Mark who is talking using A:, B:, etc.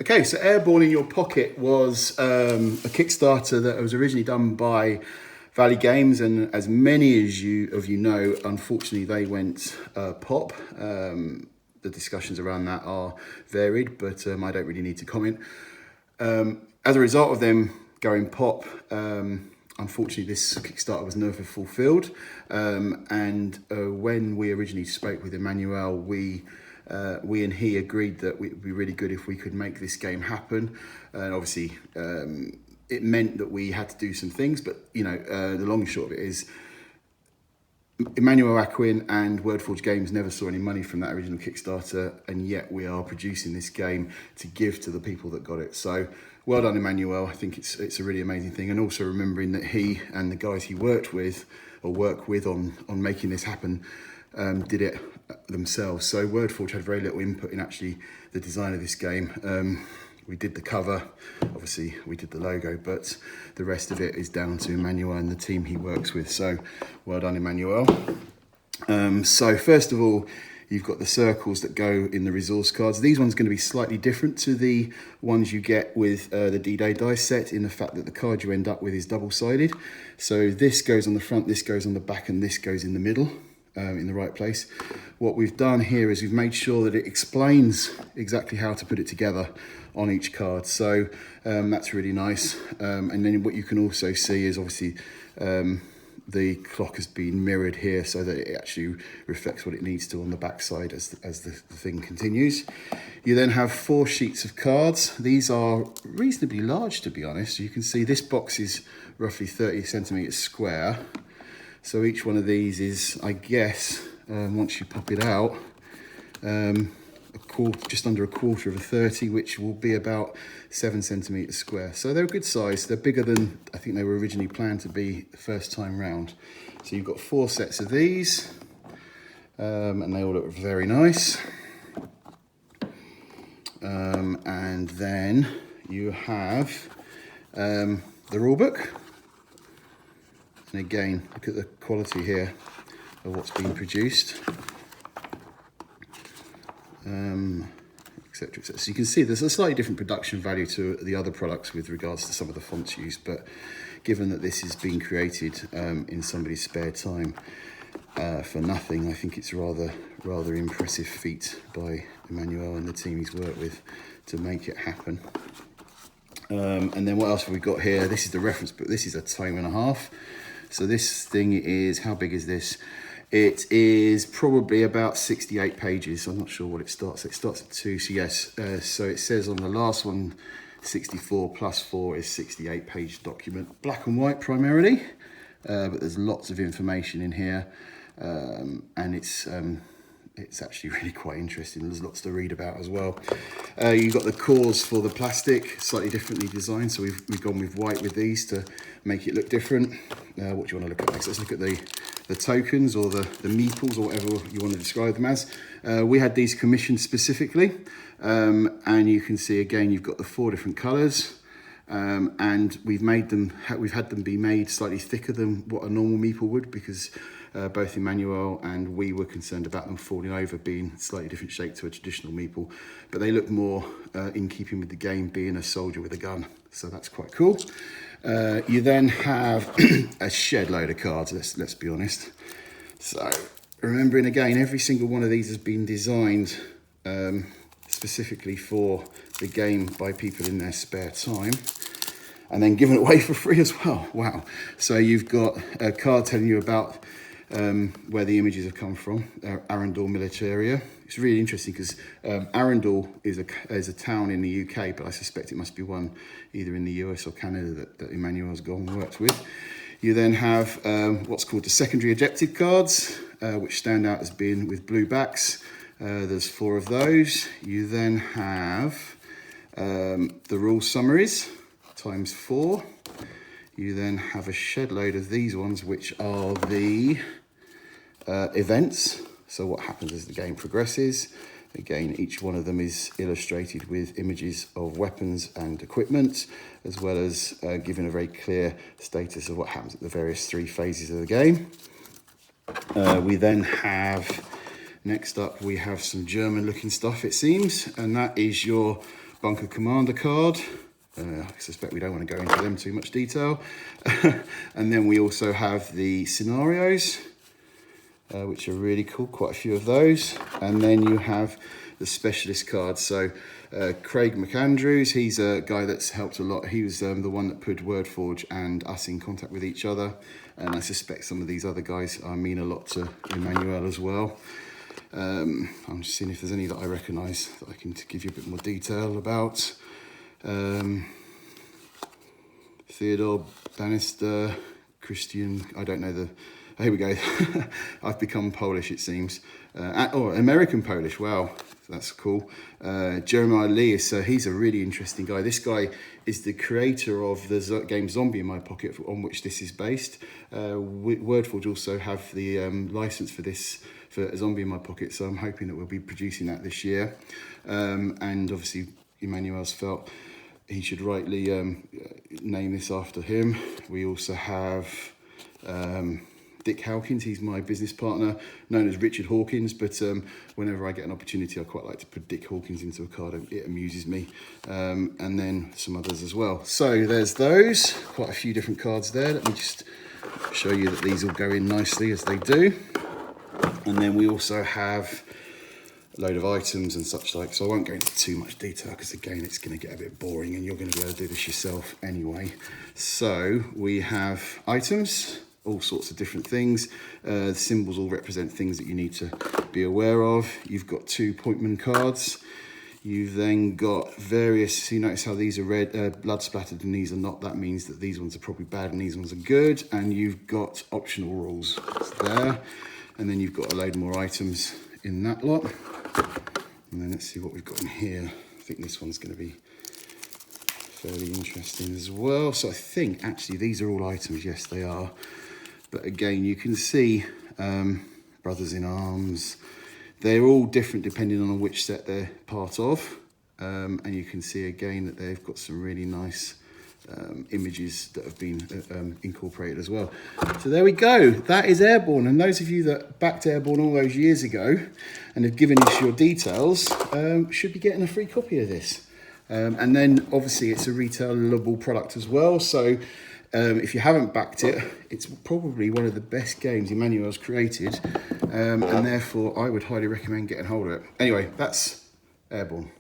A: Okay, so Airborne in Your Pocket was a Kickstarter that was originally done by Valley Games, and as many as you know, unfortunately they went pop. The discussions around that are varied, but I don't really need to comment. As a result of them going pop, unfortunately this Kickstarter was never fulfilled. And when we originally spoke with Emmanuel, we and he agreed that it would be really good if we could make this game happen. And obviously, it meant that we had to do some things, but the long and short of it is Emmanuel Aquin and WordForge Games never saw any money from that original Kickstarter, and yet we are producing this game to give to the people that got it. So well done, Emmanuel. I think it's a really amazing thing, and also remembering that he and the guys he work with on making this happen did it themselves. So WordForge had very little input in actually the design of this game. We did the cover, obviously we did the logo, but the rest of it is down to Emmanuel and the team he works with. So well done, Emmanuel. So first of all, you've got the circles that go in the resource cards. These ones are going to be slightly different to the ones you get with the D-Day dice set, in the fact that the card you end up with is double-sided. So this goes on the front, this goes on the back, and this goes in the middle. In the right place. What we've done here is we've made sure that it explains exactly how to put it together on each card. So that's really nice. And then what you can also see is obviously the clock has been mirrored here so that it actually reflects what it needs to on the back side as the thing continues. You then have 4 sheets of cards. These are reasonably large, to be honest. You can see this box is roughly 30 centimeters square. So each one of these is, I guess, once you pop it out, just under a quarter of a 30, which will be about 7 centimeters square. So they're a good size. They're bigger than I think they were originally planned to be the first time round. So you've got 4 sets of these, and they all look very nice. And then you have the rule book. And again, look at the quality here of what's being produced, etc, etc. So you can see there's a slightly different production value to the other products with regards to some of the fonts used, but given that this is being created in somebody's spare time for nothing, I think it's rather impressive feat by Emmanuel and the team he's worked with to make it happen. And then what else have we got here? This is the reference book. This is a tome and a half. So this thing is, how big is this? It is probably about 68 pages. I'm not sure what it starts at. It starts at 2, so yes. So it says on the last one, 64 plus 4 is 68 page document. Black and white primarily, but there's lots of information in here. And it's actually really quite interesting. There's lots to read about as well. You've got the cores for the plastic, slightly differently designed. So we've gone with white with these to make it look different. What do you want to look at next? Let's look at the tokens, or the meeples, or whatever you want to describe them as. We had these commissioned specifically. And you can see again, you've got the 4 different colors. And we've had them be made slightly thicker than what a normal meeple would, because both Emmanuel and we were concerned about them falling over, being slightly different shape to a traditional meeple, but they look more in keeping with the game, being a soldier with a gun. So that's quite cool. You then have a shed load of cards, let's be honest. So remembering again, every single one of these has been designed specifically for the game by people in their spare time, and then given away for free as well. Wow. So you've got a card telling you about where the images have come from, Arundel Militaria. It's really interesting because Arundel is a town in the UK, but I suspect it must be one either in the US or Canada that Emmanuel's gone and worked with. You then have what's called the secondary objective cards, which stand out as being with blue backs. There's 4 of those. You then have the rule summaries times 4. You then have a shed load of these ones, which are the events. So what happens as the game progresses. Again, each one of them is illustrated with images of weapons and equipment, as well as giving a very clear status of what happens at the various 3 phases of the game. We then have, next up, we have some German looking stuff, it seems, and that is your Bunker Commander card. I suspect we don't want to go into them too much detail. And then we also have the scenarios, which are really cool, quite a few of those. And then you have the specialist cards. So Craig McAndrews, he's a guy that's helped a lot. He was the one that put Wordforge and us in contact with each other. And I suspect some of these other guys mean a lot to Emmanuel as well. I'm just seeing if there's any that I recognise that I can give you a bit more detail about. Theodore Bannister, Christian, I don't know the, here we go. I've become Polish, it seems. Or American Polish, wow, that's cool. Jeremiah Lee, so he's a really interesting guy. This guy is the creator of the game Zombie in My Pocket, on which this is based. Wordforge also have the license for this, for Zombie in My Pocket, so I'm hoping that we'll be producing that this year. And obviously, Emmanuel's felt he should rightly name this after him. We also have Dick Hawkins, he's my business partner, known as Richard Hawkins, but whenever I get an opportunity, I quite like to put Dick Hawkins into a card. It amuses me. And then some others as well. So there's those, quite a few different cards there. Let me just show you that these all go in nicely as they do. And then we also have a load of items and such like, so I won't go into too much detail because again it's going to get a bit boring and you're going to be able to do this yourself anyway. So we have items, all sorts of different things. The symbols all represent things that you need to be aware of. You've got 2 Pointman cards. You've then got various, so you notice how these are red, blood splattered and these are not. That means that these ones are probably bad and these ones are good. And you've got optional rules there. And then you've got a load more items in that lot. And then let's see what we've got in here. I think this one's going to be fairly interesting as well. So I think actually these are all items. Yes, they are. But again, you can see Brothers in Arms. They're all different depending on which set they're part of. And you can see again that they've got some really nice images that have been incorporated as well. So there we go, that is Airborne, and those of you that backed Airborne all those years ago and have given us your details should be getting a free copy of this. And then obviously it's a retailable product as well, so if you haven't backed it, it's probably one of the best games Emmanuel's created, and therefore I would highly recommend getting hold of it. Anyway, that's Airborne.